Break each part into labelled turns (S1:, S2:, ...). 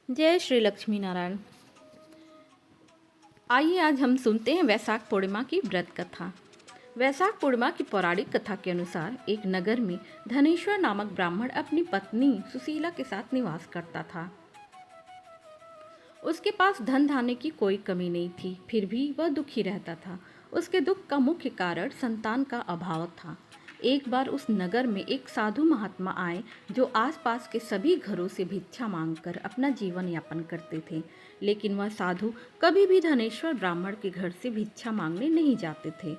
S1: जय श्री लक्ष्मी नारायण। आइए आज हम सुनते हैं वैशाख पूर्णिमा की व्रत कथा। वैशाख पूर्णिमा की पौराणिक कथा के अनुसार एक नगर में धनेश्वर नामक ब्राह्मण अपनी पत्नी सुशीला के साथ निवास करता था। उसके पास धन धान्य की कोई कमी नहीं थी, फिर भी वह दुखी रहता था। उसके दुख का मुख्य कारण संतान का अभाव था। एक बार उस नगर में एक साधु महात्मा आए जो आसपास के सभी घरों से भिक्षा मांगकर अपना जीवन यापन करते थे, लेकिन वह साधु कभी भी धनेश्वर ब्राह्मण के घर से भिक्षा मांगने नहीं जाते थे।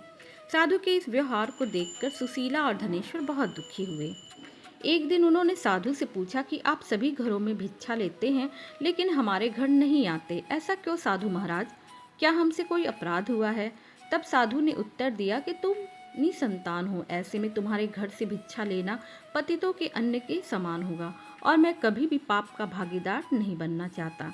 S1: साधु के इस व्यवहार को देखकर सुशीला और धनेश्वर बहुत दुखी हुए। एक दिन उन्होंने साधु से पूछा कि आप सभी घरों में भिक्षा लेते हैं लेकिन हमारे घर नहीं आते, ऐसा क्यों साधु महाराज? क्या हमसे कोई अपराध हुआ है? तब साधु ने उत्तर दिया कि तुम निसंतान हो, ऐसे में तुम्हारे घर से भिक्षा लेना पतितों के अन्न के समान होगा और मैं कभी भी पाप का भागीदार नहीं बनना चाहता।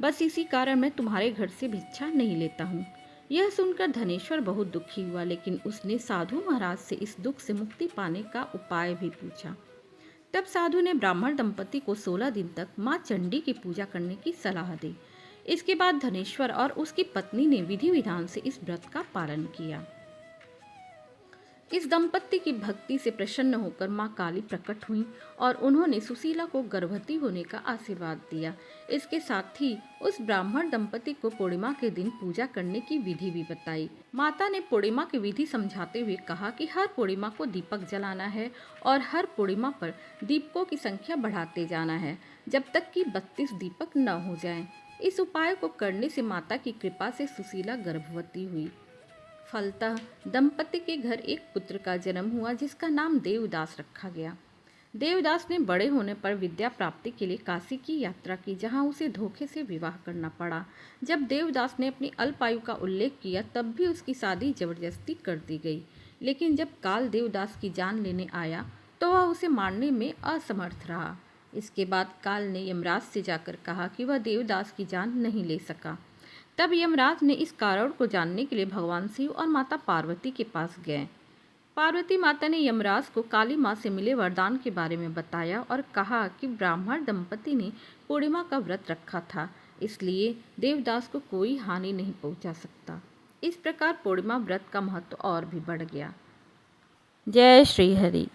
S1: बस इसी कारण मैं तुम्हारे घर से भिक्षा नहीं लेता हूँ। यह सुनकर धनेश्वर बहुत दुखी हुआ, लेकिन उसने साधु महाराज से इस दुख से मुक्ति पाने का उपाय भी पूछा। तब साधु ने ब्राह्मण दंपति को 16 दिन तक मां चंडी की पूजा करने की सलाह दी। इसके बाद धनेश्वर और उसकी पत्नी ने विधि विधान से इस व्रत का पालन किया। इस दंपत्ति की भक्ति से प्रसन्न होकर मां काली प्रकट हुई और उन्होंने सुशीला को गर्भवती होने का आशीर्वाद दिया। इसके साथ ही उस ब्राह्मण दंपति को पूर्णिमा के दिन पूजा करने की विधि भी बताई। माता ने पूर्णिमा की विधि समझाते हुए कहा कि हर पूर्णिमा को दीपक जलाना है और हर पूर्णिमा पर दीपकों की संख्या बढ़ाते जाना है जब तक कि 32 दीपक न हो जाएं। इस उपाय को करने से माता की कृपा से सुशीला गर्भवती हुई। फलतः दंपति के घर एक पुत्र का जन्म हुआ जिसका नाम देवदास रखा गया। देवदास ने बड़े होने पर विद्या प्राप्ति के लिए काशी की यात्रा की, जहां उसे धोखे से विवाह करना पड़ा। जब देवदास ने अपनी अल्पायु का उल्लेख किया तब भी उसकी शादी जबरदस्ती कर दी गई, लेकिन जब काल देवदास की जान लेने आया तो वह उसे मारने में असमर्थ रहा। इसके बाद काल ने यमराज से जाकर कहा कि वह देवदास की जान नहीं ले सका। तब यमराज ने इस कारण को जानने के लिए भगवान शिव और माता पार्वती के पास गए। पार्वती माता ने यमराज को काली माँ से मिले वरदान के बारे में बताया और कहा कि ब्राह्मण दंपति ने पूर्णिमा का व्रत रखा था, इसलिए देवदास को कोई हानि नहीं पहुंचा सकता। इस प्रकार पूर्णिमा व्रत का महत्व और भी बढ़ गया। जय श्री हरि।